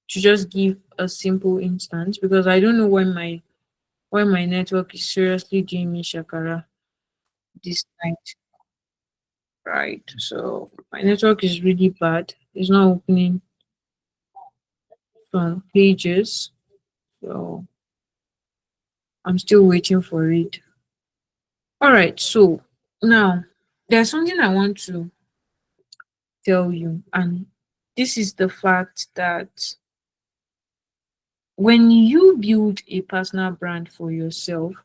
to just give a simple instance, because I don't know when my network is seriously doing me shakara this night. Right. So my network is really bad. It's not opening some pages. So I'm still waiting for it. All right. So now there's something I want to tell you, and this is the fact that when you build a personal brand for yourself,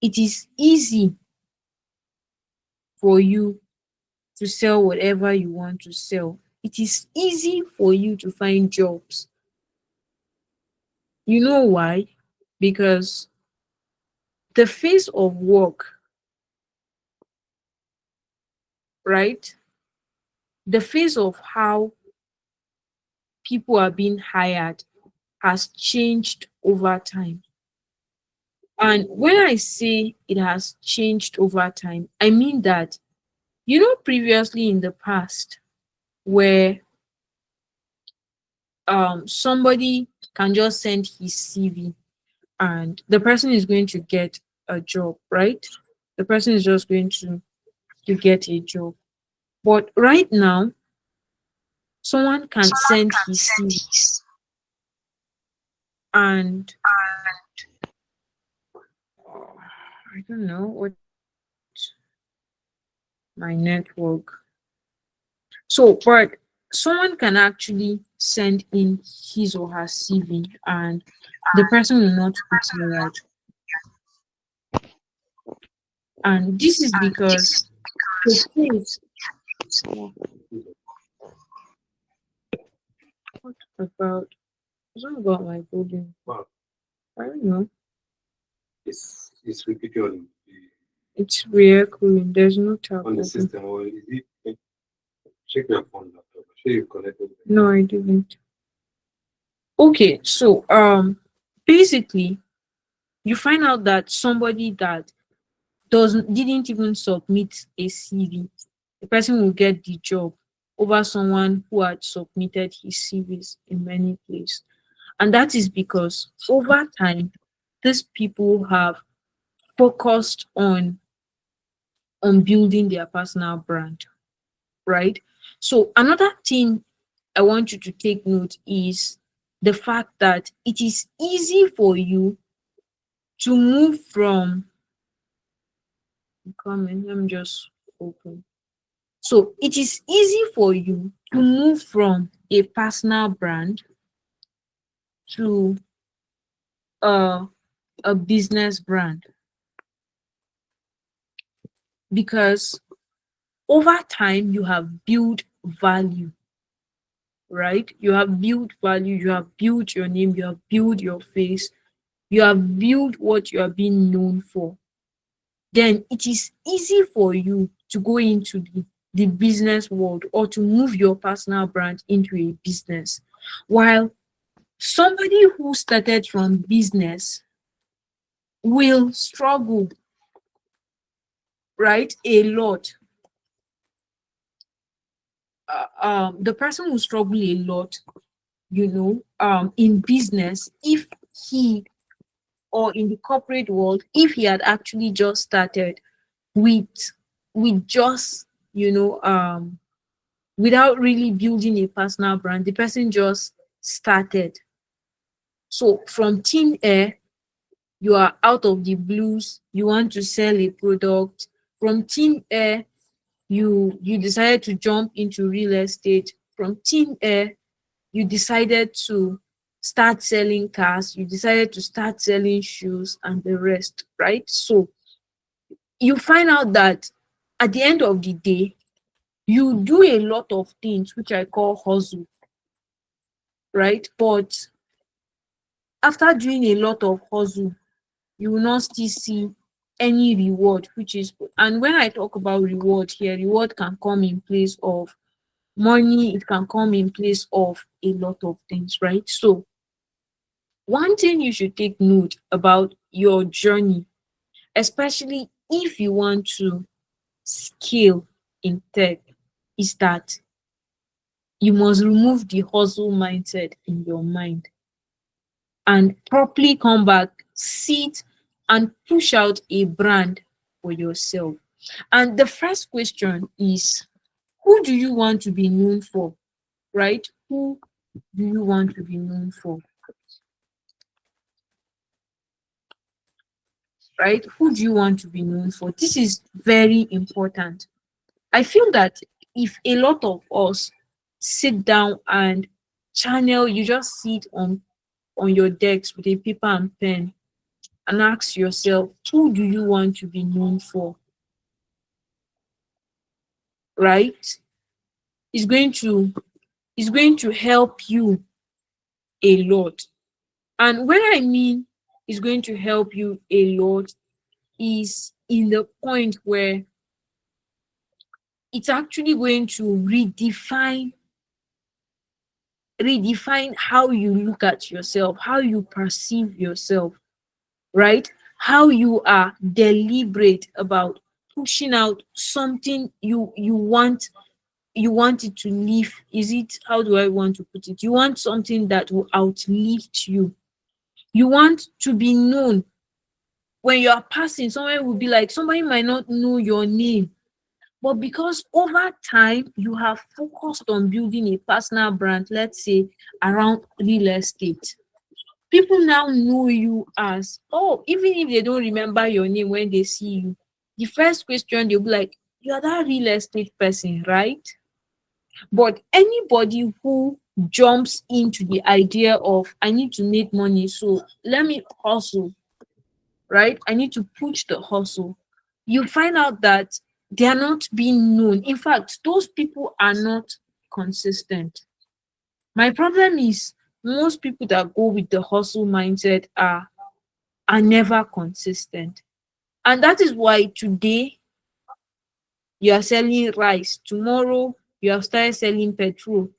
it is easy for you to sell whatever you want to sell. It is easy for you to find jobs. You know why? Because the phase of work, right? The phase of how people are being hired has changed over time. And when I say it has changed over time, I mean that, previously in the past, where somebody can just send his CV and the person is going to get a job, right? The person is just going to get a job. But right now, someone can send his CV and I don't know what my network. So, but someone can actually send in his or her CV and the person will not pick you right. And this is because the phase, what about, it's not about my building. Wow, I don't know. it's repeated on It's re-echoing. There's no tab the open. system, or is it? Check your phone laptop. I'm sure you connected. No, I didn't. Okay, so basically you find out that somebody that doesn't didn't even submit a CV, the person will get the job over someone who had submitted his CVs in many places. And that is because over time, these people have focused on building their personal brand, right? So another thing I want you to take note is the fact that it is easy for you to move from comment. Let me just open. So it is easy for you to move from a personal brand to a, a business brand, because over time you have built value, right? You have built value, you have built your name, you have built your face, you have built what you are being known for. Then it is easy for you to go into the business world or to move your personal brand into a business. While somebody who started from business will struggle, right? A lot. The person will struggle a lot, in business if he or in the corporate world if he had actually just started with just without really building a personal brand. The person just started. So from thin air, you are out of the blues, you want to sell a product. From thin air, you decided to jump into real estate. From thin air, you decided to start selling cars, you decided to start selling shoes and the rest, right? So you find out that at the end of the day, you do a lot of things which I call hustle, right? But after doing a lot of hustle, you will not still see any reward, which is, and when I talk about reward here, reward can come in place of money, it can come in place of a lot of things, right? So one thing you should take note about your journey, especially if you want to scale in tech, is that You must remove the hustle mindset in your mind and properly come back, sit and push out a brand for yourself. And the first question is, who do you want to be known for? Right? Who do you want to be known for? Right? Who do you want to be known for? This is very important. I feel that if a lot of us sit down and channel, you just sit on your decks with a paper and pen and ask yourself, who do you want to be known for? Right? It's going to it's going to help you a lot. And when I mean it's going to help you a lot is in the point where it's actually going to redefine how you look at yourself, how you perceive yourself, right? How you are deliberate about pushing out something you want it to live. Is it, how do I want to put it? You want something that will outlive you. You want to be known. When you are passing, someone will be like, somebody might not know your name, but because over time you have focused on building a personal brand, let's say around real estate, people now know you as, oh, even if they don't remember your name when they see you, the first question they'll be like, you're that real estate person, right? But anybody who jumps into the idea of, I need to make money, so let me hustle, right? I need to push the hustle. You find out that they are not being known. In fact, those people are not consistent. My problem is most people that go with the hustle mindset are never consistent. And that is why today you are selling rice, tomorrow you have started selling petrol,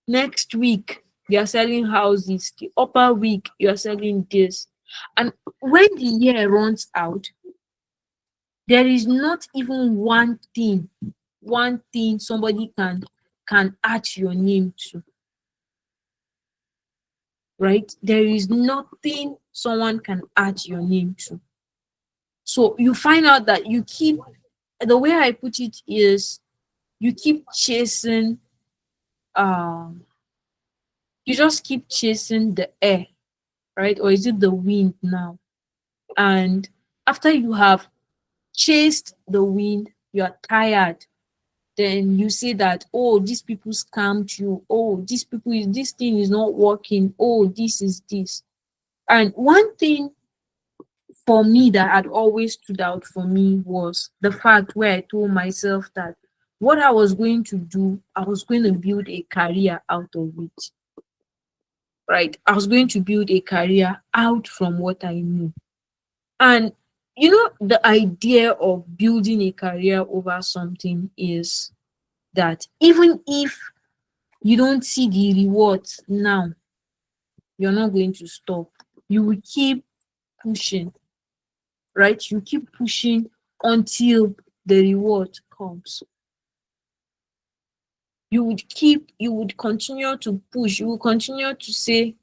next week you are selling houses, the upper week you are selling this. And when the year runs out, there is not even one thing somebody can add your name to, right? There is nothing someone can add your name to. So you find out that you keep, the way I put it is, you keep chasing, um you just keep chasing the air, right? Or is it the wind now? And after you have chased the wind, you are tired, then you say that, oh, these people scammed you, oh, this thing is not working, oh, this is this. And one thing for me that had always stood out for me was the fact where I told myself that what I was going to do, I was going to build a career out of it, right? I was going to build a career out from what I knew. And the idea of building a career over something is that even if you don't see the rewards now, you're not going to stop. You will keep pushing, right? You keep pushing until the reward comes. You would continue to push. You will continue to say,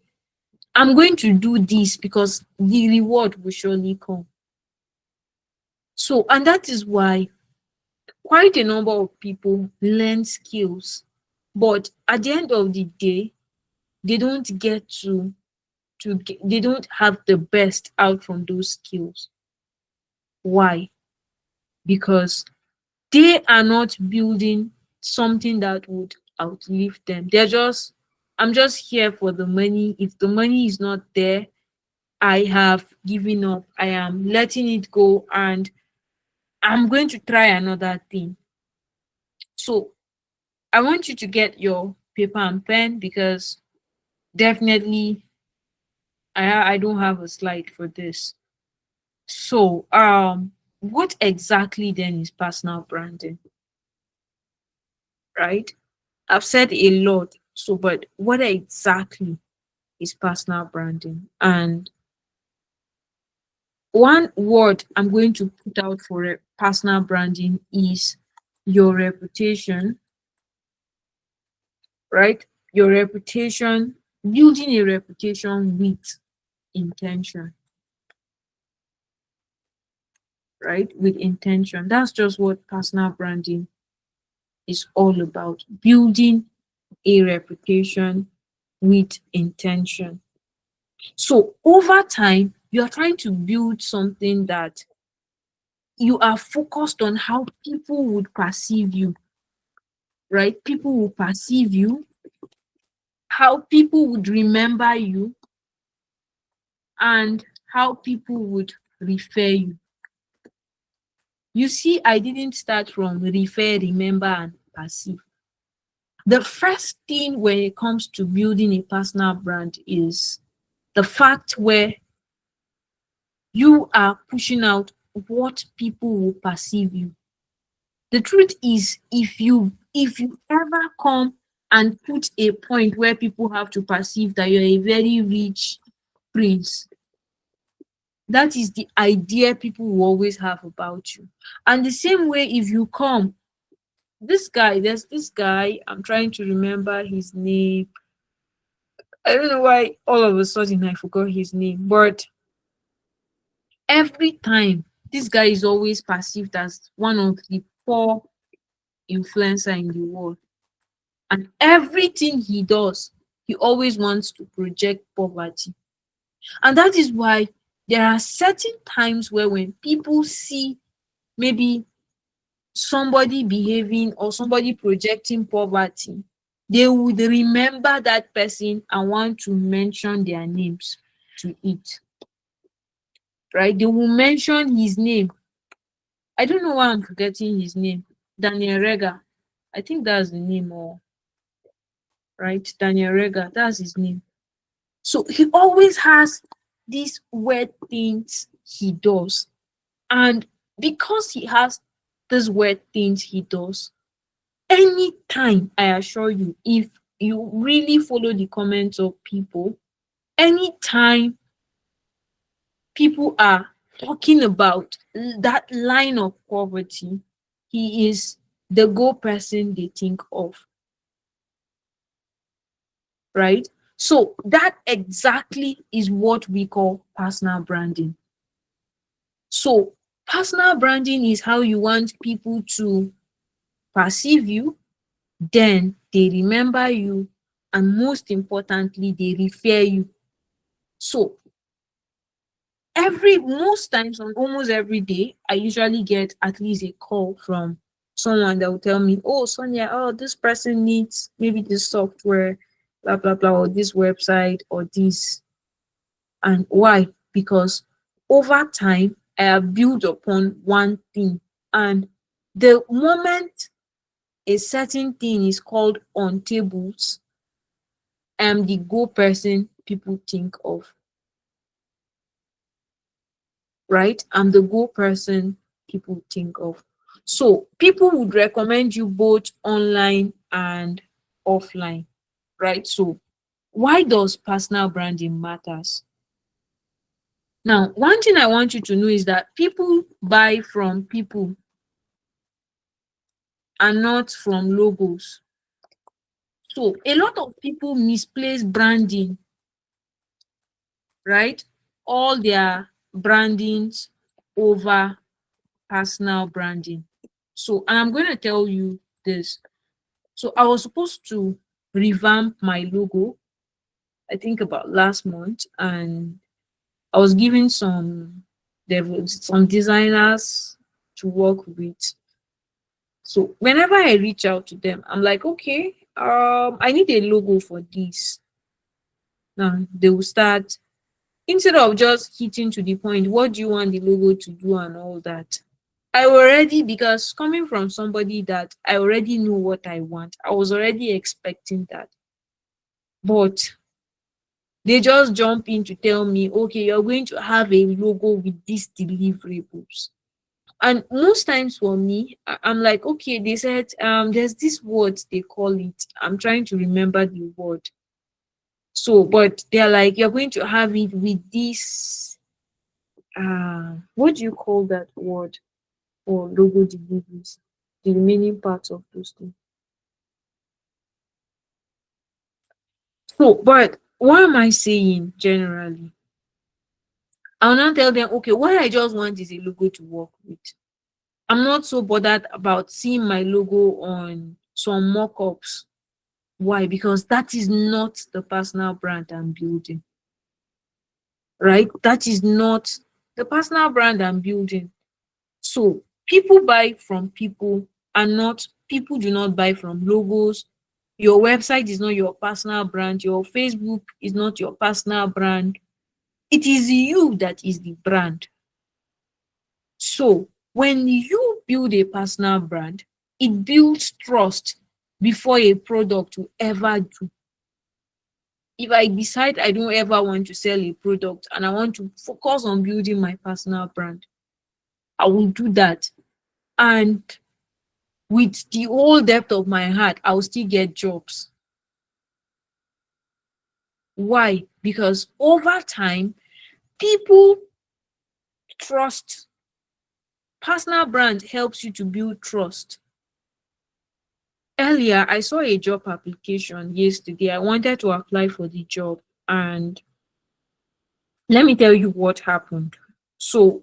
I'm going to do this because the reward will surely come. So, and that is why quite a number of people learn skills, but at the end of the day, they don't get they don't have the best out from those skills. Why? Because they are not building something that would outlive them. They're just, I'm just here for the money. If the money is not there, I have given up. I am letting it go and I'm going to try another thing. So I want you to get your paper and pen because definitely I don't have a slide for this. So what exactly then is personal branding? Right? I've said a lot. So but what exactly is personal branding? And one word I'm going to put out for personal branding is your reputation. right? Your reputation, building a reputation with intention, right? With intention. That's just what personal branding is all about. Building a reputation with intention. So over time, you are trying to build something that you are focused on how people would perceive you, right? People will perceive you, how people would remember you, and how people would refer you. You see, I didn't start from refer, remember, and perceive. The first thing when it comes to building a personal brand is the fact where you are pushing out what people will perceive you. The truth is, if you ever come and put a point where people have to perceive that you're a very rich prince, that is the idea people will always have about you. And the same way, if you come, there's this guy, I'm trying to remember his name. I don't know why all of a sudden I forgot his name, but every time this guy is always perceived as one of the poor influencer in the world. And everything he does, he always wants to project poverty. And that is why there are certain times where when people see maybe somebody behaving or somebody projecting poverty, they would remember that person and want to mention their names to it, right? They will mention his name. I don't know why I'm forgetting his name. Daniel Rega. I think that's the name, or right? Daniel Rega, that's his name. So he always has these weird things he does. And because he has these weird things he does, anytime, I assure you, if you really follow the comments of people, anytime people are talking about that line of poverty, he is the go person they think of, right? So that exactly is what we call personal branding. So personal branding is how you want people to perceive you, then they remember you, and most importantly, they refer you. So every most times, on almost every day, I usually get at least a call from someone that will tell me, oh Sonia, oh, this person needs maybe this software, blah blah blah, or this website or this. And why? Because over time I have built upon one thing, and the moment a certain thing is called on tables, I am the go person people think of, right? I'm the go person people think of. So people would recommend you both online and offline, right? So why does personal branding matters? Now, one thing I want you to know is that people buy from people and not from logos. So a lot of people misplace branding, right? All their brandings over personal branding. So, and I'm going to tell you this. So, I was supposed to revamp my logo, I think about last month, and I was given some designers to work with. So, whenever I reach out to them, I'm like, okay, I need a logo for this. Now they will start, instead of just hitting to the point, what do you want the logo to do and all that. I already, because coming from somebody that I already know what I want, I was already expecting that. But they just jump in to tell me, okay, you're going to have a logo with these deliverables. And most times for me, I'm like, okay, they said there's this word they call it. I'm trying to remember the word. So, but they're like, you're going to have it with this what do you call that word for logo deliveries? The remaining parts of those things. So, but what am I saying generally? I'll not tell them, okay, what I just want is a logo to work with. I'm not so bothered about seeing my logo on some mock-ups. Why? Because that is not the personal brand I'm building, right? That is not the personal brand I'm building. So people buy from people, and not people do not buy from logos. Your website is not your personal brand. Your Facebook is not your personal brand. It is you that is the brand. So when you build a personal brand, it builds trust before a product will ever do. If I decide I don't ever want to sell a product and I want to focus on building my personal brand, I will do that. And with the whole depth of my heart, I will still get jobs. Why? Because over time, people trust. Personal brand helps you to build trust. Earlier, I saw a job application yesterday. I wanted to apply for the job, and let me tell you what happened. So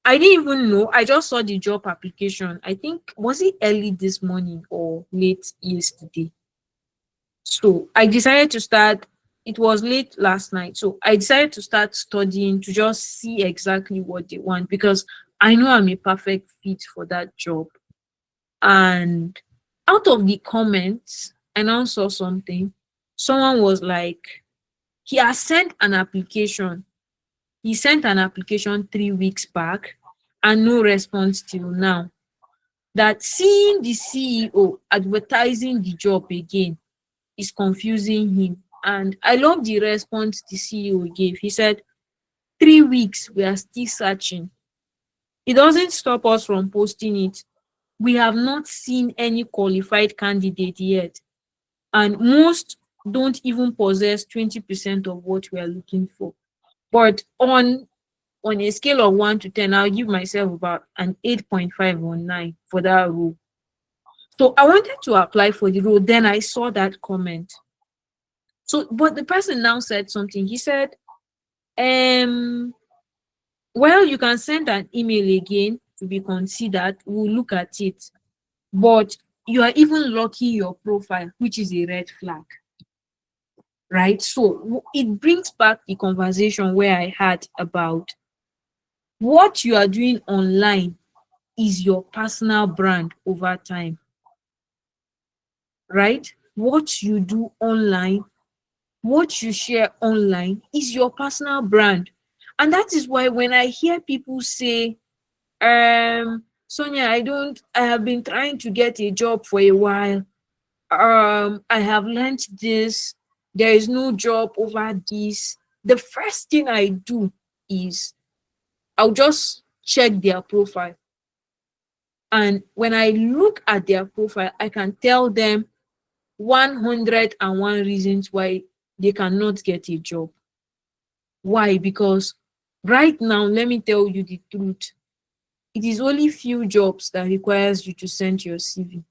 I didn't even know. I just saw the job application. I think was it early this morning or late yesterday. So I decided to start. It was late last night. So I decided to start studying to just see exactly what they want, because I know I'm a perfect fit for that job. And out of the comments, I now saw something. Someone was like, he has sent an application. He sent an application 3 weeks back and no response till now. That seeing the CEO advertising the job again is confusing him. And I love the response the CEO gave. He said, 3 weeks, we are still searching. It doesn't stop us from posting it. We have not seen any qualified candidate yet. And most don't even possess 20% of what we are looking for. But on a scale of 1 to 10, I'll give myself about an 8.5 or 9 for that role. So I wanted to apply for the role. Then I saw that comment. So, but the person now said something. He said, um, well, you can send an email again to be considered. We'll look at it. But you are even locking your profile, which is a red flag, right? So it brings back the conversation where I had about what you are doing online is your personal brand over time, right? What you do online, what you share online is your personal brand. And that is why when I hear people say, Sonia, I have been trying to get a job for a while. I have learned this. There is no job over this. The first thing I do is I'll just check their profile. And when I look at their profile, I can tell them 101 reasons why they cannot get a job. Why? Because right now, let me tell you the truth. It is only few jobs that requires you to send your CV.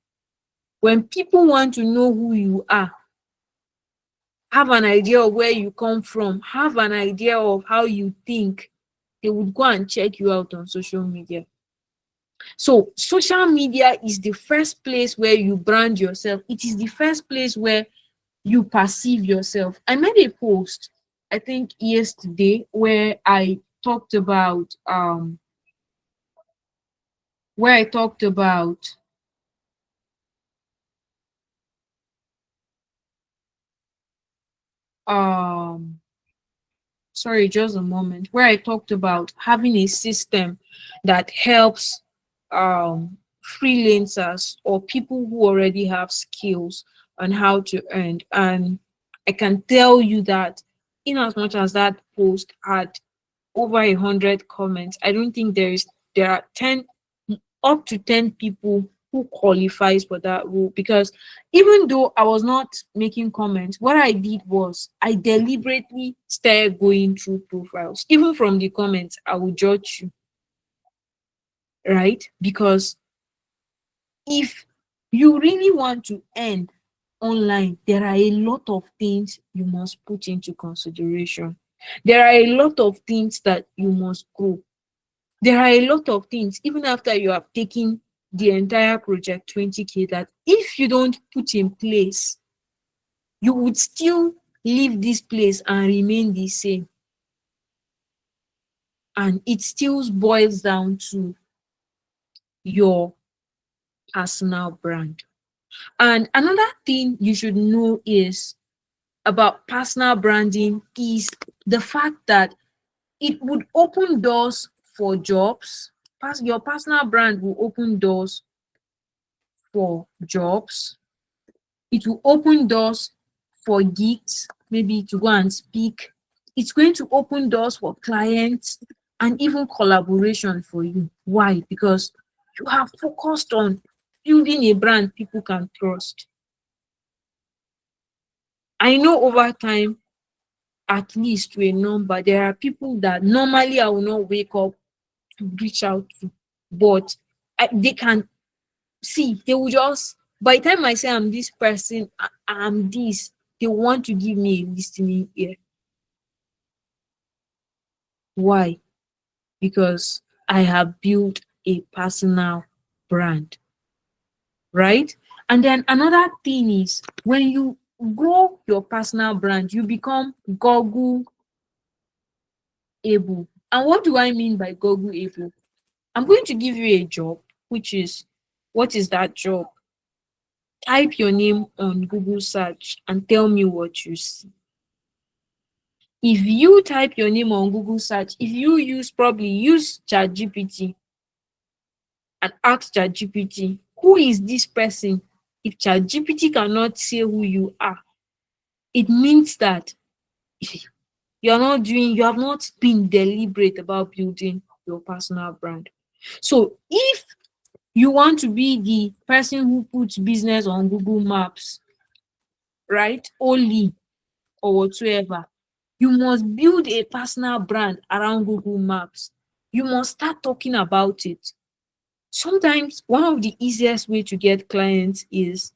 When people want to know who you are, have an idea of where you come from, have an idea of how you think, they would go and check you out on social media. So social media is the first place where you brand yourself. It is the first place where you perceive yourself. I made a post, I think yesterday, where I talked about where I talked about um sorry, just a moment, where I talked about having a system that helps freelancers or people who already have skills on how to earn. And I can tell you that in as much as that post had over 100 comments, I don't think there are 10 up to 10 people who qualifies for that role. Because even though I was not making comments, what I did was I deliberately started going through profiles. Even from the comments, I will judge you, right? Because if you really want to earn online, there are a lot of things you must put into consideration. There are a lot of things that you must go. There are a lot of things, even after you have taken the entire project 20K, that if you don't put in place, you would still leave this place and remain the same. And it still boils down to your personal brand. And another thing you should know is about personal branding is the fact that it would open doors for jobs. Your personal brand will open doors for jobs. It will open doors for gigs, maybe to go and speak. It's going to open doors for clients and even collaboration for you. Why? Because you have focused on building a brand people can trust. I know over time, at least to a number, there are people that normally I will not wake up to reach out to, but they can see, they will just, by the time I say I'm this person, I'm this, they want to give me a listening ear. Why? Because I have built a personal brand, right? And then another thing is, when you grow your personal brand, you become Google able. And what do I mean by Google able? I'm going to give you a job, which is, what is that job? Type your name on Google search and tell me what you see. If you type your name on Google search, if you probably use ChatGPT and ask ChatGPT, who is this person? If ChatGPT cannot say who you are, it means that you have not been deliberate about building your personal brand. So if you want to be the person who puts business on Google Maps, right? Only or whatsoever, you must build a personal brand around Google Maps. You must start talking about it. Sometimes one of the easiest way to get clients is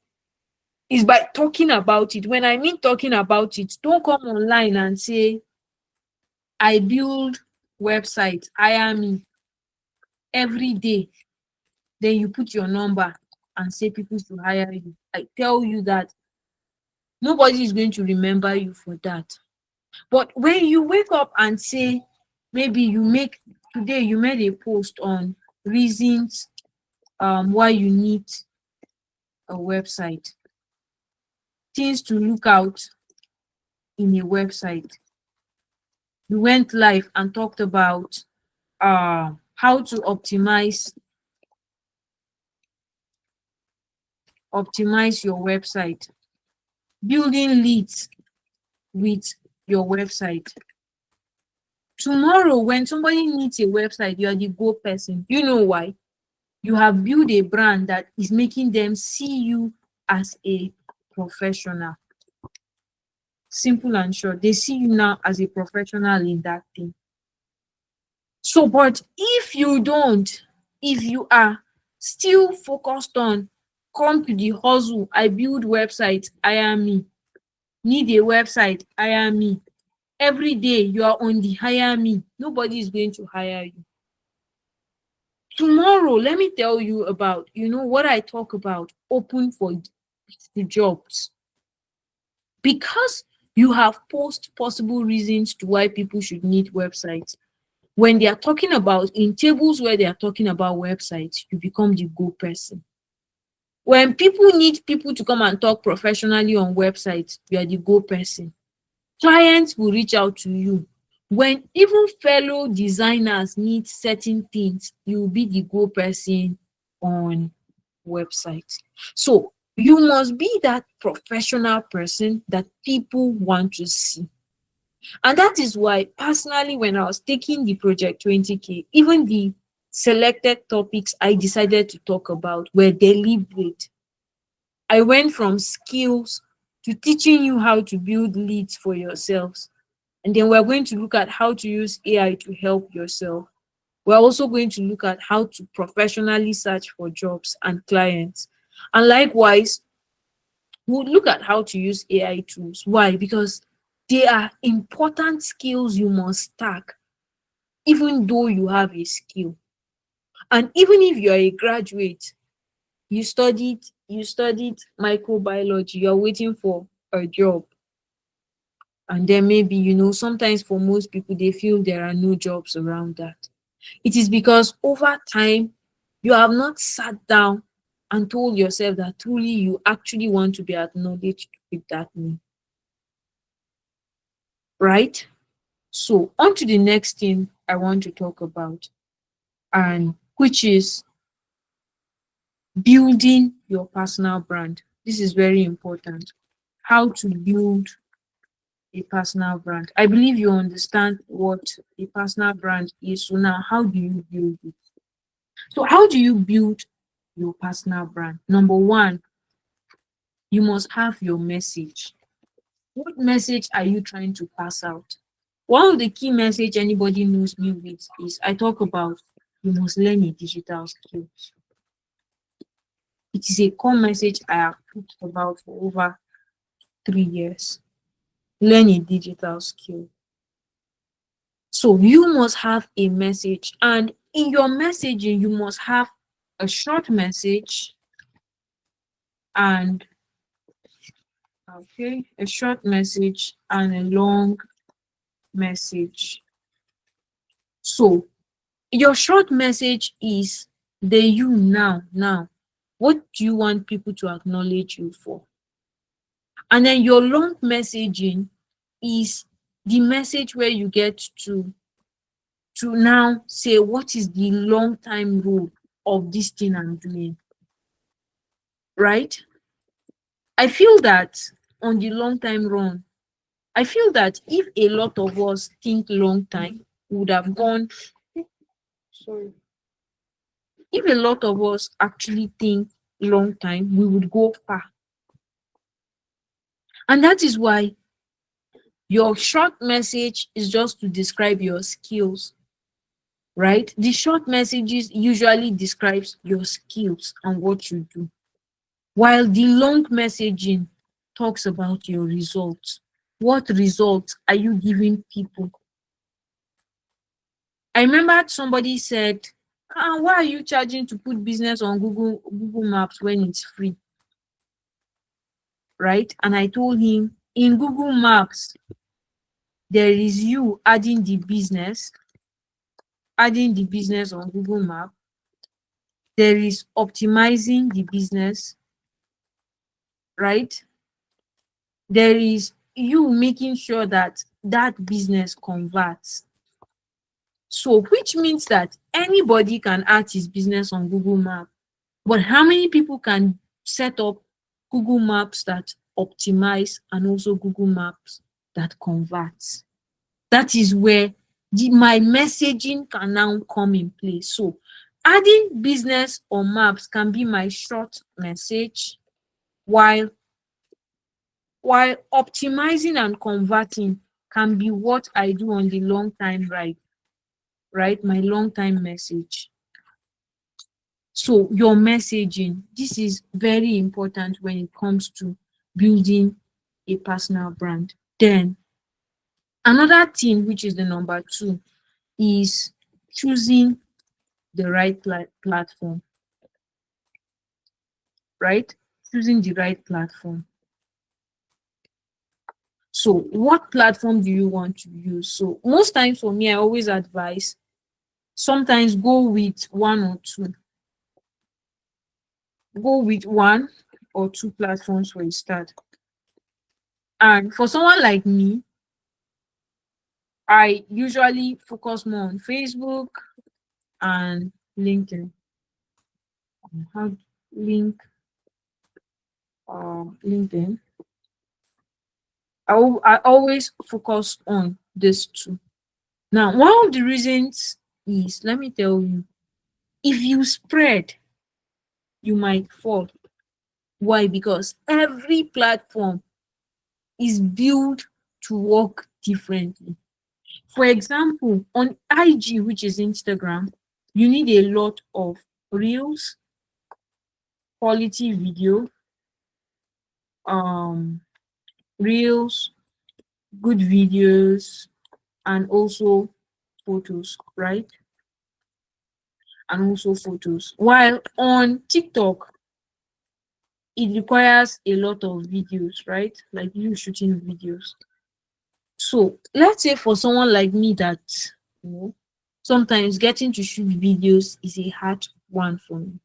by talking about it. When I mean talking about it, don't come online and say, I build website, hire me every day. Then you put your number and say people should hire you. I tell you that nobody is going to remember you for that. But when you wake up and say, maybe today you made a post on reasons why you need a website, things to look out in a website. You went live and talked about how to optimize your website, building leads with your website. Tomorrow, when somebody needs a website, you are the go person. You know why? You have built a brand that is making them see you as a professional. Simple and short. They see you now as a professional in that thing. So, but if you are still focused on come to the hustle, I build website, hire me, need a website, hire me. Every day you are on the hire me, nobody is going to hire you. Tomorrow, let me tell you about, what I talk about, open for the jobs. Because you have posed possible reasons to why people should need websites. When they are talking about, in tables where they are talking about websites, you become the go person. When people need people to come and talk professionally on websites, you are the go person. Clients will reach out to you. When even fellow designers need certain things, you will be the go person on websites. So you must be that professional person that people want to see. And that is why, personally, when I was taking the project 20K, even the selected topics I decided to talk about were deliberate. I went from skills to teaching you how to build leads for yourselves. And then we're going to look at how to use AI to help yourself. We're also going to look at how to professionally search for jobs and clients. And likewise, We'll look at how to use AI tools. Why? Because they are important skills you must stack, even though you have a skill. And even if you're a graduate, you studied microbiology, you're waiting for a job. And then maybe, sometimes for most people, they feel there are no jobs around that. It is because over time, you have not sat down and told yourself that truly you actually want to be acknowledged with that name, right? So, on to the next thing I want to talk about, and which is building your personal brand. This is very important. How to build a personal brand. I believe you understand what a personal brand is. So now, how do you build it? So, how do you build your personal brand? Number one, you must have your message. What message are you trying to pass out? One of the key message anybody knows me with is I talk about you must learn a digital skill. It is a core message I have talked about for over 3 years. Learn a digital skill. So you must have a message, and in your messaging, you must have a short message and a short message and a long message. So your short message is the you now. Now, what do you want people to acknowledge you for? And then your long messaging is the message where you get to now say what is the long time role of this thing I'm doing, right? I feel that on the long time run, I feel that if a lot of us think long time, we would have gone. Sorry. If a lot of us actually think long time, we would go far. And that is why your short message is just to describe your skills, right? The short messages usually describes your skills and what you do, while the long messaging talks about your results. What results are you giving people? I remember somebody said, why are you charging to put business on Google Maps when it's free? Right? And I told him, in Google Maps, there is you adding the business on Google Map. There is optimizing the business, right? There is you making sure that that business converts. So, which means that anybody can add his business on Google Map. But how many people can set up Google Maps that optimize and also Google Maps that converts? That is where my messaging can now come in place. So adding business on maps can be my short message, while optimizing and converting can be what I do on the long time ride, right? My long time message. So your messaging, this is very important when it comes to building a personal brand. Then another thing, which is the number two, is choosing the right platform, right? Choosing the right platform. So what platform do you want to use? So most times for me, I always advise, sometimes go with one or two. Go with one or two platforms for a start. And for someone like me, I usually focus more on Facebook and LinkedIn. How link LinkedIn. I always focus on these two. Now, one of the reasons is, let me tell you, if you spread, you might fall. Why? Because every platform is built to work differently. For example, on IG, which is Instagram, you need a lot of reels, quality video, um reels, good videos, and also photos, right? And also photos. While on TikTok, it requires a lot of videos, right? Like you shooting videos. So let's say for someone like me that, you know, sometimes getting to shoot videos is a hard one for me,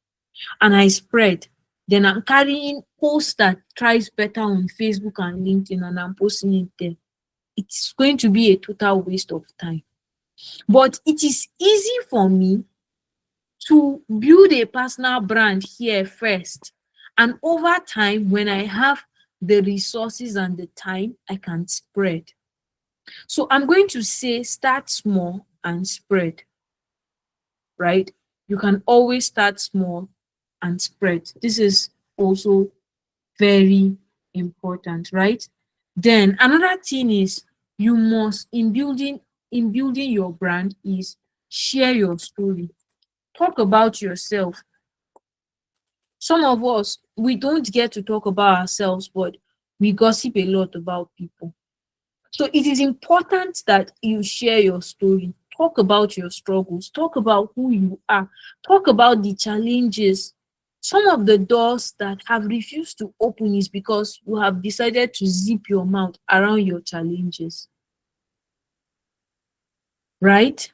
and I spread, then I'm carrying posts that tries better on Facebook and LinkedIn and I'm posting it there. It's going to be a total waste of time. But it is easy for me to build a personal brand here first. And over time, when I have the resources and the time, I can spread. So I'm going to say start small and spread, right? You can always start small and spread. This is also very important, right? Then another thing is you must in building your brand is share your story. Talk about yourself. Some of us, we don't get to talk about ourselves, but we gossip a lot about people. So it is important that you share your story. Talk about your struggles. Talk about who you are. Talk about the challenges. Some of the doors that have refused to open is because you have decided to zip your mouth around your challenges, right?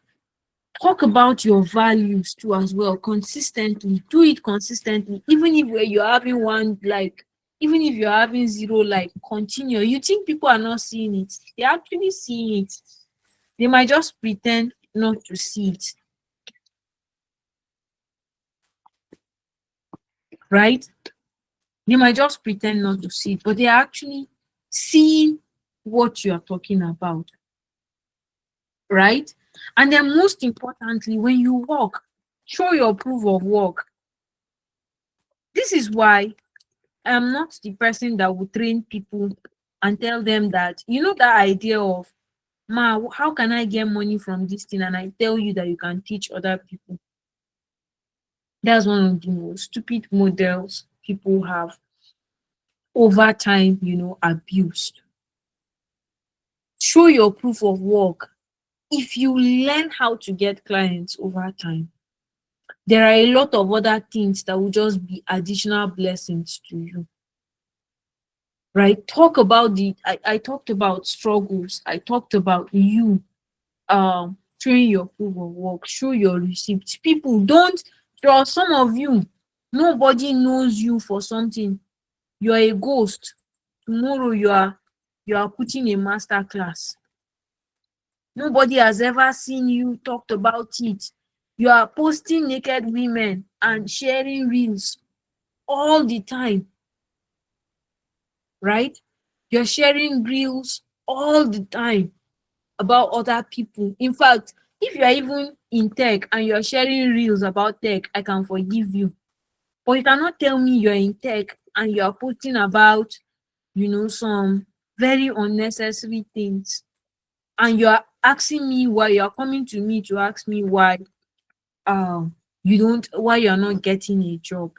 Talk about your values too as well consistently. Do it consistently, even if where you're having one like, even if you're having zero like, continue. You think people are not seeing it? They're actually seeing it. They might just pretend not to see it, right? They might just pretend not to see it, but they're actually seeing what you are talking about, right? And then most importantly, when you work, show your proof of work. This is why I'm not the person that will train people and tell them that, you know, that idea of, ma, how can I get money from this thing? And I tell you that you can teach other people. That's one of the most stupid models people have over time, abused. Show your proof of work. If you learn how to get clients over time, there are a lot of other things that will just be additional blessings to you, right? Talk about I talked about struggles. I talked about you showing your proof of work, show your receipts. People don't trust some of you. Nobody knows you for something. You are a ghost. Tomorrow you are putting a master class. Nobody has ever seen you talked about it. You are posting naked women and sharing reels all the time, right? You're sharing reels all the time about other people. In fact, if you are even in tech and you're sharing reels about tech, I can forgive you. But you cannot tell me you're in tech and you're posting about, some very unnecessary things. And you're asking me why, you're coming to me to ask me why why you're not getting a job,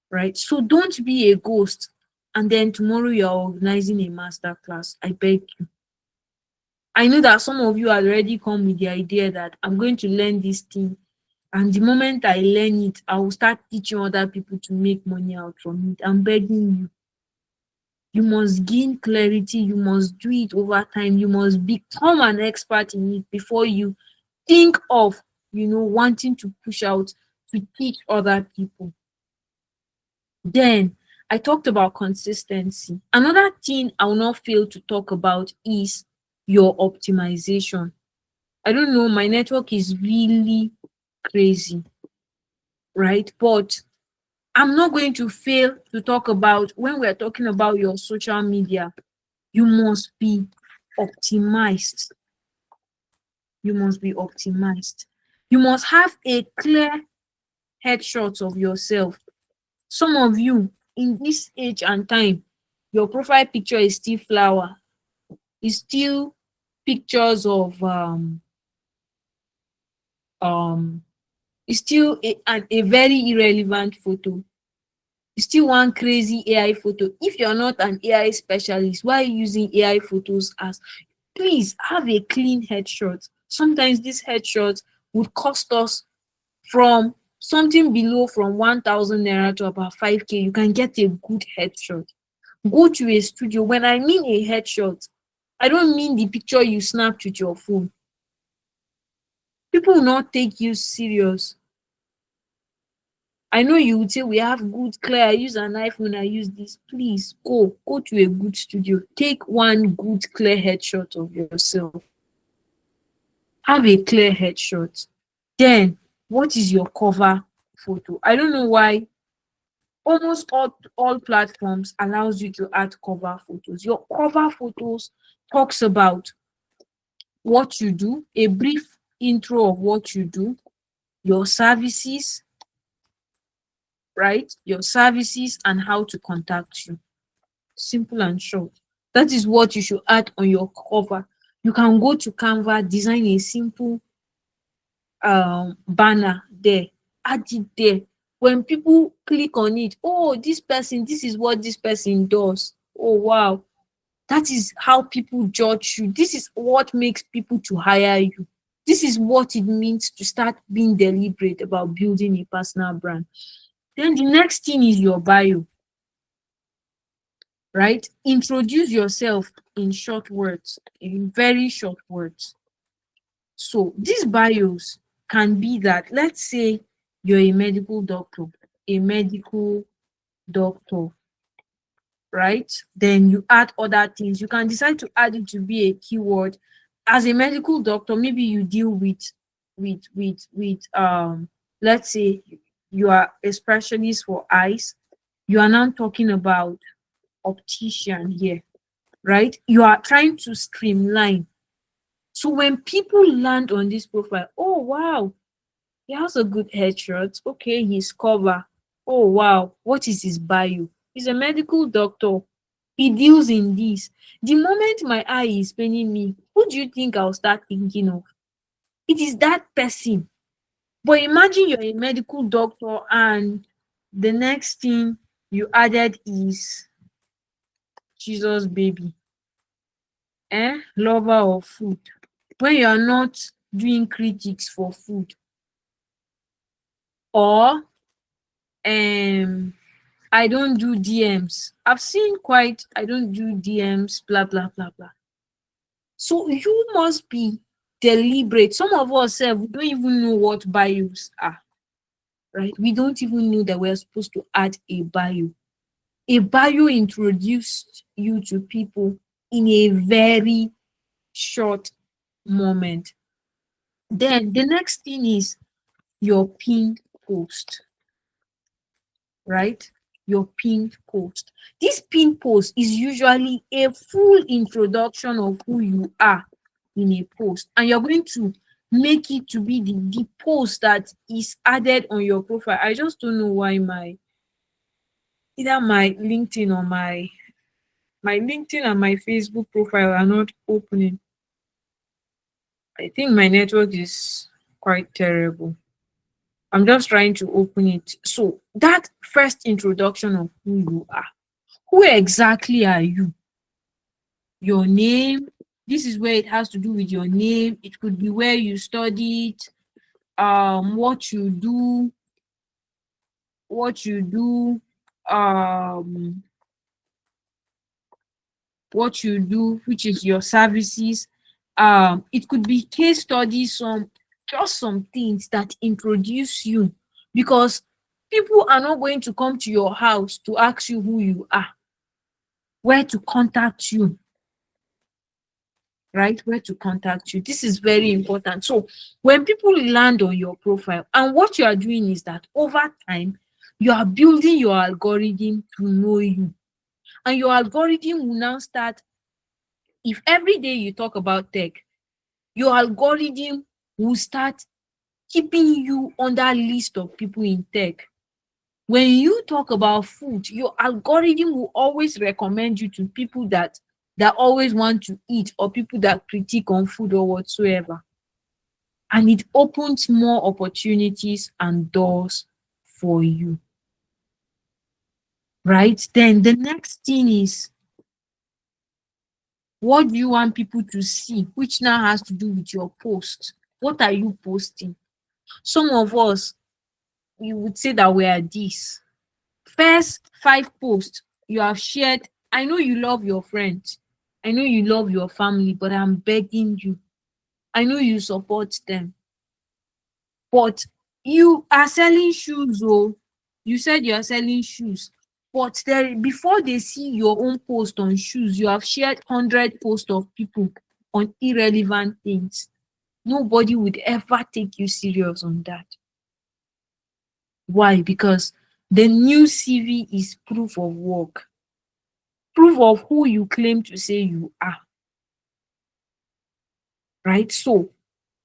right? So don't be a ghost and then tomorrow you're organizing a master class. I beg you. I know that some of you have already come with the idea that I'm going to learn this thing, and the moment I learn it, I will start teaching other people to make money out from it. I'm begging you. You must gain clarity. You must do it over time. You must become an expert in it before you think of, wanting to push out to teach other people. Then I talked about consistency. Another thing I will not fail to talk about is your optimization. I don't know, my network is really crazy, right? But I'm not going to fail to talk about, when we're talking about your social media, you must be optimized. You must be optimized. You must have a clear headshot of yourself. Some of you in this age and time, your profile picture is still flower, is still pictures of um it's still a very irrelevant photo. You still want crazy AI photo. If you're not an AI specialist, why are you using AI photos as? Please have a clean headshot. Sometimes this headshot would cost us from something below from 1,000 naira to about 5K. You can get a good headshot. Go to a studio. When I mean a headshot, I don't mean the picture you snapped with your phone. People will not take you serious. I know you would say we have good clear. I use an iPhone, I use this. Please go to a good studio. Take one good clear headshot of yourself. Have a clear headshot. Then what is your cover photo? I don't know why almost all platforms allows you to add cover photos. Your cover photos talks about what you do, a brief intro of what you do, your services, right? Your services and how to contact you. Simple and short. That is what you should add on your cover. You can go to Canva, design a simple banner there, add it there. When people click on it, oh, this person, this is what this person does. Oh, wow. That is how people judge you. This is what makes people to hire you. This is what it means to start being deliberate about building a personal brand. Then the next thing is your bio, right? Introduce yourself in short words, in very short words. So these bios can be that, let's say you're a medical doctor, right? Then you add other things. You can decide to add it to be a keyword. As a medical doctor, maybe you deal with let's say you are a specialist for eyes. You are now talking about optician here, right? You are trying to streamline. So when people land on this profile, oh wow, he has a good headshot. Okay, his cover. Oh wow, what is his bio? He's a medical doctor. He deals in this. The moment my eye is paining me, who do you think I'll start thinking of? It is that person. But imagine you're a medical doctor and the next thing you added is Jesus baby, lover of food. When you are not doing critics for food, or I don't do DMs. I've seen quite I don't do DMs, blah blah blah blah. So you must be deliberate. Some of us we don't even know what bios are, right? We don't even know that we're supposed to add a bio. A bio introduced you to people in a very short moment. Then the next thing is your pinned post, right? Your pinned post. This pinned post is usually a full introduction of who you are in a post, and you're going to make it to be the post that is added on your profile. I just don't know why either my LinkedIn or my LinkedIn and my Facebook profile are not opening. I think my network is quite terrible. I'm just trying to open it. So that first introduction of who you are. Who exactly are you? Your name. This is where it has to do with your name. It could be where you studied, what you do, what you do, um, what you do, which is your services. It could be case studies, some things that introduce you, because people are not going to come to your house to ask you who you are, where to contact you, right? Where to contact you. This is very important. So when people land on your profile, and what you are doing is that over time, you are building your algorithm to know you. And your algorithm will now start, if every day you talk about tech, your algorithm will start keeping you on that list of people in tech. When you talk about food, your algorithm will always recommend you to people that always want to eat, or people that critique on food or whatsoever. And it opens more opportunities and doors for you. right? Then the next thing is, what do you want people to see, which now has to do with your post. What are you posting? Some of us, you would say that we are this. First 5 posts you have shared. I know you love your friends. I know you love your family, but I'm begging you. I know you support them. But you are selling shoes, oh. You said you are selling shoes. But there, before they see your own post on shoes, you have shared 100 posts of people on irrelevant things. Nobody would ever take you serious on that. Why? Because the new CV is proof of work, proof of who you claim to say you are, right? So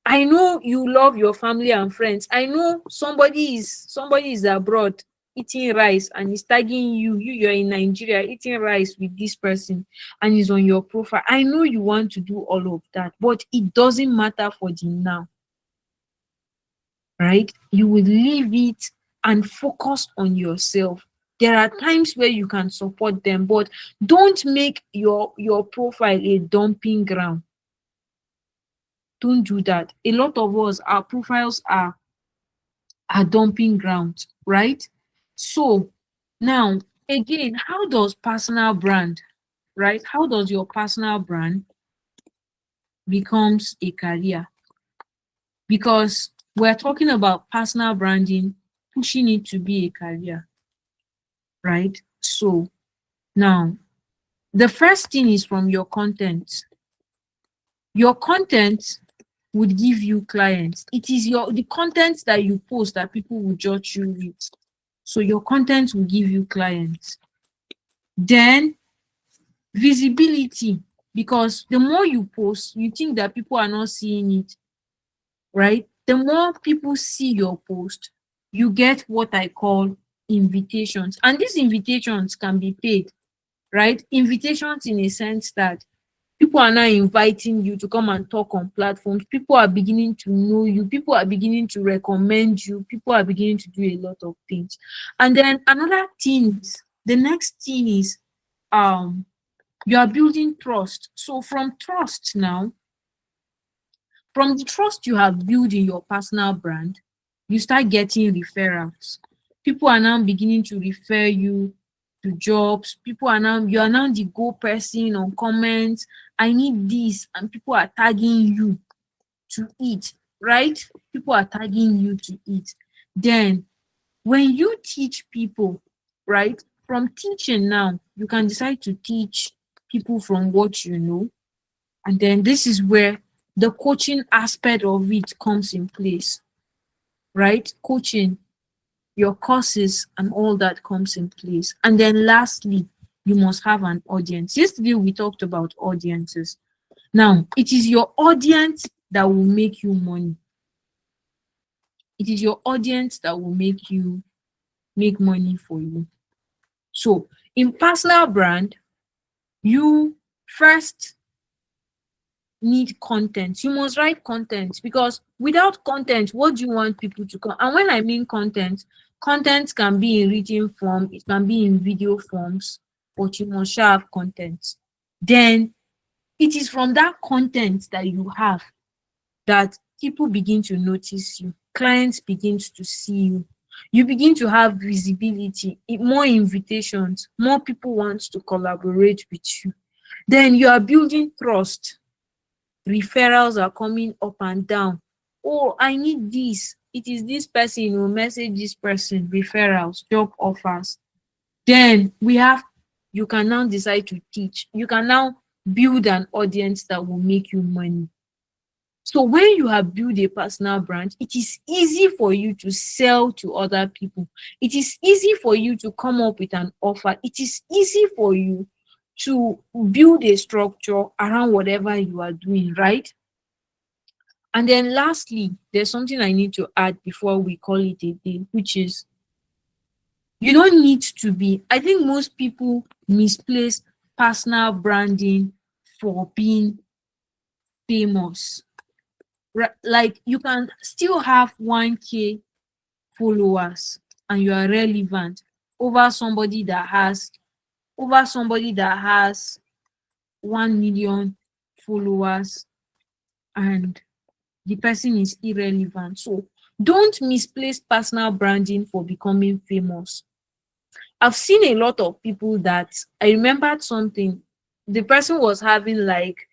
I know you love your family and friends. I know somebody is abroad eating rice and is tagging you. You're in Nigeria eating rice with this person and is on your profile. I know you want to do all of that, but it doesn't matter for the now, right? You will leave it and focus on yourself. There are times where you can support them, but don't make your profile a dumping ground. Don't do that. A lot of us, our profiles are dumping grounds, right? So now again, how does personal brand, right? How does your personal brand becomes a career? Because we're talking about personal branding, pushing it to be a career, right? So now the first thing is from your content. Your content would give you clients. It is the content that you post that people will judge you with. So your content will give you clients. Then visibility, because the more you post, you think that people are not seeing it, right? The more people see your post, you get what I call invitations. And these invitations can be paid, right? Invitations in a sense that people are now inviting you to come and talk on platforms. People are beginning to know you. People are beginning to recommend you. People are beginning to do a lot of things. And then another thing, the next thing is you are building trust. So from trust now, from the trust you have built in your personal brand, you start getting referrals. People are now beginning to refer you to jobs. You are now the go person on comments. I need this, and people are tagging you to it, right? People are tagging you to it. Then when you teach people, right? From teaching now, you can decide to teach people from what you know. And then this is where the coaching aspect of it comes in place, right? Coaching, your courses, and all that comes in place. And then lastly, you must have an audience. Yesterday, we talked about audiences. Now, it is your audience that will make you money. It is your audience that will make money for you. So, in personal brand, you first need content. You must write content, because without content, what do you want people to come? And when I mean content, content can be in written form, it can be in video forms, but you must have content. Then it is from that content that you have that people begin to notice you, clients begin to see you, you begin to have visibility, more invitations, more people want to collaborate with you. Then you are building trust. Referrals are coming up and down. Oh, I need this. It is this person who message this person. Referrals, job offers. Then you can now decide to teach. You can now build an audience that will make you money. So when you have built a personal brand, it is easy for you to sell to other people. It is easy for you to come up with an offer. It is easy for you to build a structure around whatever you are doing, right? And then lastly, there's something I need to add before we call it a day, which is you don't need to be, I think most people misplace personal branding for being famous. Like you can still have 1K followers and you are relevant. over somebody that has 1 million followers and the person is irrelevant. So don't misplace personal branding for becoming famous. I've seen a lot of people that I remembered something. The person was having like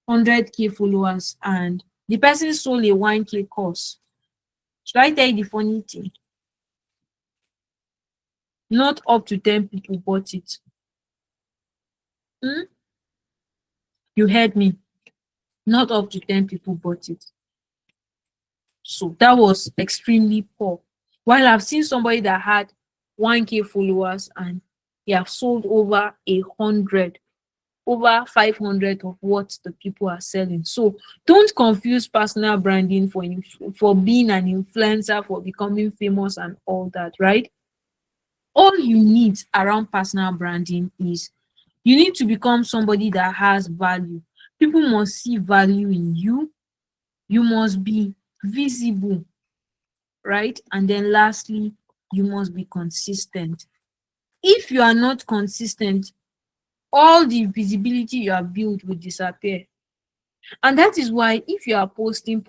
100K followers and the person sold a 1K course. Should I tell you the funny thing? Not up to 10 people bought it. Hmm? You heard me. Not up to 10 people bought it. So that was extremely poor. While I've seen somebody that had 1K followers and they have sold over 100, over 500 of what the people are selling. So don't confuse personal branding for being an influencer, for becoming famous and all that, right? All you need around personal branding is you need to become somebody that has value. People must see value in you. You must be visible, right? And then lastly, you must be consistent. If you are not consistent, all the visibility you have built will disappear. And that is why if you are posting,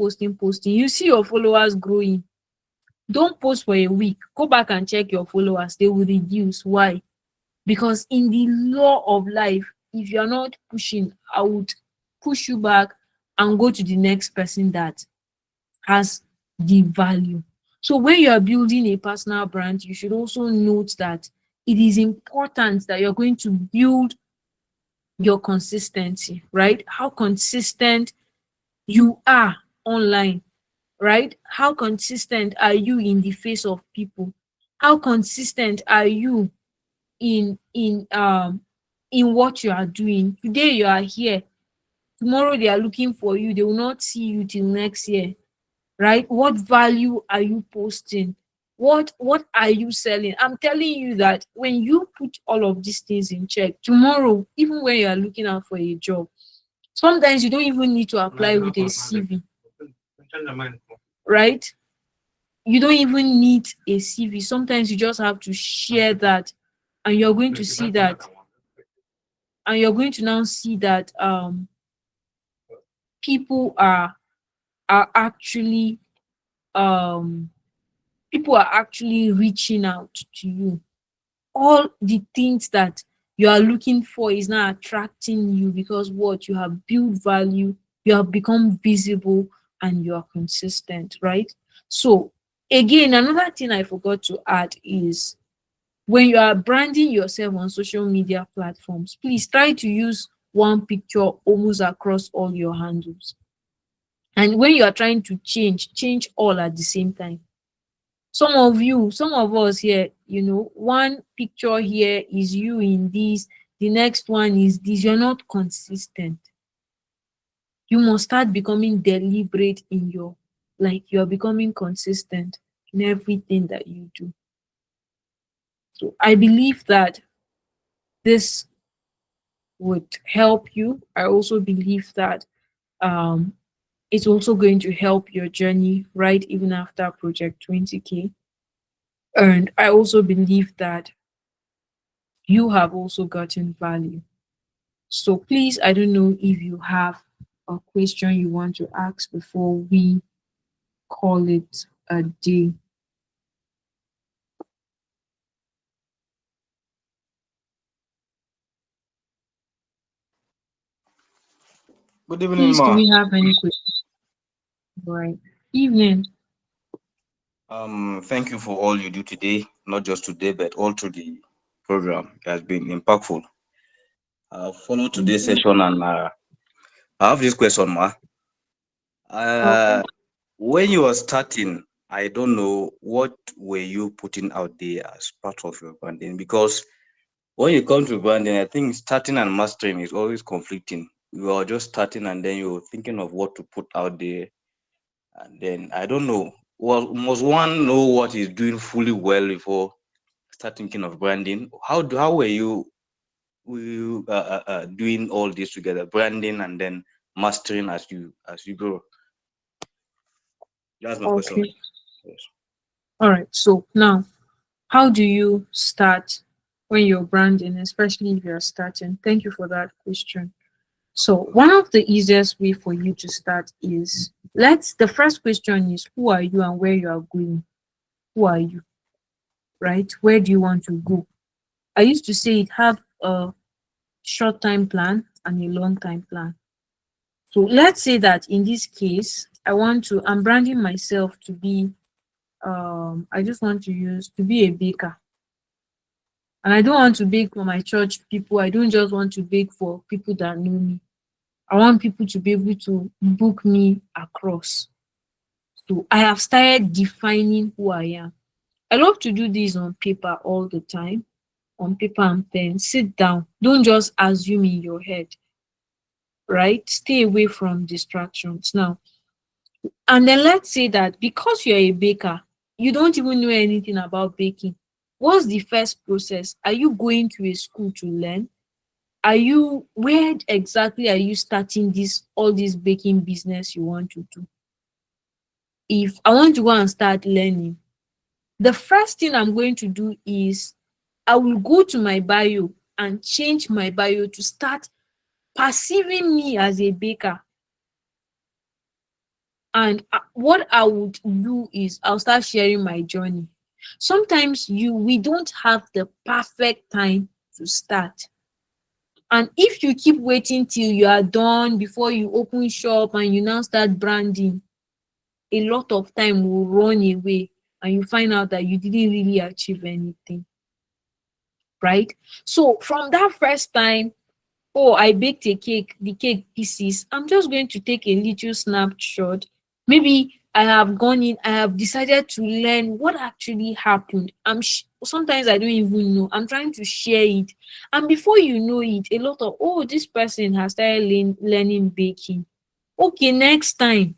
you see your followers growing. Don't post for a week. Go back and check your followers. They will reduce. Why? Because in the law of life, if you're not pushing, I would push you back and go to the next person that has the value. So when you are building a personal brand, you should also note that it is important that you're going to build your consistency, right? How consistent you are online, right? How consistent are you in the face of people? How consistent are you in what you are doing? Today you are here, tomorrow they are looking for you, they will not see you till next year, right? What value are you posting? What are you selling? I'm telling you that when you put all of these things in check, tomorrow, even when you are looking out for a job, sometimes you don't even need to apply with a CV, right? You don't even need a CV. Sometimes you just have to share that, and you're going to see that, and you're going to now see that people are actually um people are actually reaching out to you. All the things that you are looking for is now attracting you because what you have built value, you have become visible, and you are consistent, right? So again, another thing I forgot to add is when you are branding yourself on social media platforms, please try to use one picture almost across all your handles. And when you are trying to change all at the same time. Some of us here, one picture here is you in this, the next one is this. You're not consistent. You must start becoming deliberate in your, like, you're becoming consistent in everything that you do. So I believe that this would help you. I also believe that um it's also going to help your journey, right? Even after Project 20K. And I also believe that you have also gotten value. So please, I don't know if you have a question you want to ask before we call it a day. Good evening, Please, do Ma. we have any questions? Right. Evening. Thank you for all you do today, not just today, but all through the program. It has been impactful. Followed Thank today's you. session, and I have this question, Ma. Okay. Uh, when you were starting, I don't know what were you putting out there as part of your branding, because when you come to branding, I think starting and mastering is always conflicting. You are just starting, and then you're thinking of what to put out there. And then I don't know. Well, must one know what he's doing fully well before start thinking of branding? How were you doing all this together, branding and then mastering as you go? That's my question. Okay. Yes. All right. So now, How do you start when you're branding, especially if you're starting? Thank you for that question. So one of the easiest way for you to start is, the first question is, who are you and where you are going? Who are you, right? Where do you want to go? I used to say it have a short time plan and a long time plan. So let's say that in this case, I'm branding myself to be, I just want to use to be a baker. And I don't want to bake for my church people. I don't just want to bake for people that know me. I want people to be able to book me across. So I have started defining who I am. I love to do this on paper all the time, on paper and pen. Sit down. Don't just assume in your head, right? Stay away from distractions. Now, and then let's say that because you're a baker, you don't even know anything about baking. What's the first process? Are you going to a school to learn? Where exactly are you starting all this baking business you want to do? If I want to go and start learning, the first thing I'm going to do is I will go to my bio and change my bio to start perceiving me as a baker. And what I would do is I'll start sharing my journey. Sometimes we don't have the perfect time to start. And if you keep waiting till you are done before you open shop and you now start branding, a lot of time will run away and you find out that you didn't really achieve anything. Right? So from that first time, oh, I baked a cake, the cake pieces, I'm just going to take a little snapshot. Maybe I have gone in, I have decided to learn what actually happened. Sometimes I don't even know. I'm trying to share it. And before you know it, a lot of, oh, this person has started learning baking. Okay, next time,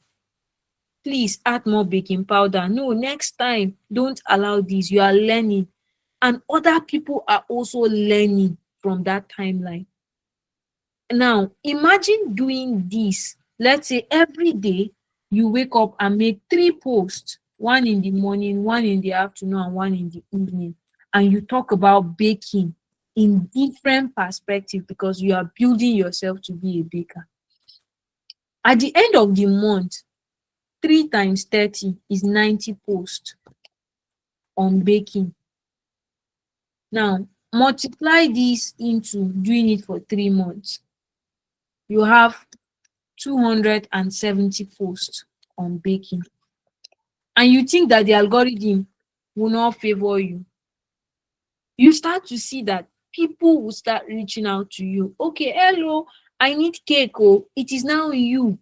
please add more baking powder. No, next time, don't allow this. You are learning. And other people are also learning from that timeline. Now, imagine doing this. Let's say every day you wake up and make 3 posts, one in the morning, one in the afternoon, and one in the evening. And you talk about baking in different perspectives because you are building yourself to be a baker. At the end of the month, 3 times 30 is 90 posts on baking. Now, multiply this into doing it for 3 months. You have 270 posts on baking. And you think that the algorithm will not favor you. You start to see that people will start reaching out to you. Okay, hello, I need cake. Oh, it is now you.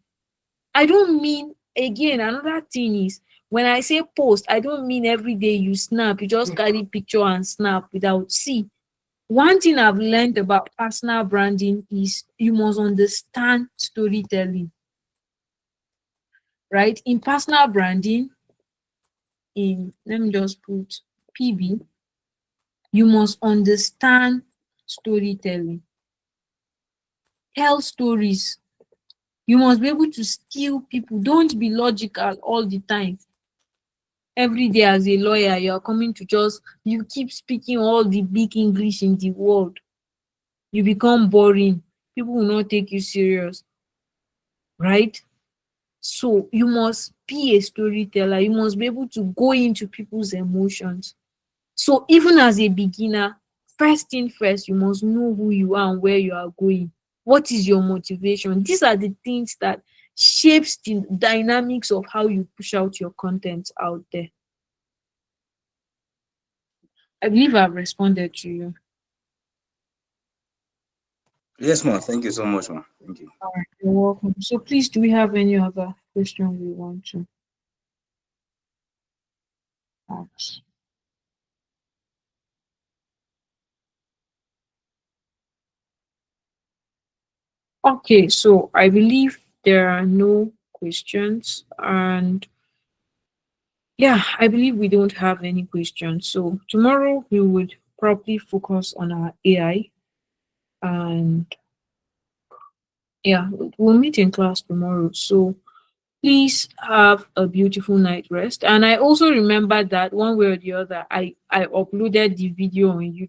I don't mean, again, another thing is, when I say post, I don't mean every day you snap, you just carry picture and snap without see. One thing I've learned about personal branding is you must understand storytelling. Right? In personal branding, let me just put PB, you must understand storytelling. Tell stories. You must be able to steal people. Don't be logical all the time. Every day as a lawyer, you are coming to you keep speaking all the big English in the world. You become boring. People will not take you serious. Right? So you must be a storyteller. You must be able to go into people's emotions. So even as a beginner, first thing first, you must know who you are and where you are going. What is your motivation? These are the things that shapes the dynamics of how you push out your content out there. I believe I've responded to you. Yes, ma'am. Thank you so much, ma'am. Thank you. All right, you're welcome. So please, do we have any other question we want to ask? Okay, so I believe there are no questions, and yeah, I believe we don't have any questions. So tomorrow we would probably focus on our AI, and yeah, we'll meet in class tomorrow. So Please have a beautiful night rest. And I also remember that one way or the other, I uploaded the video on YouTube.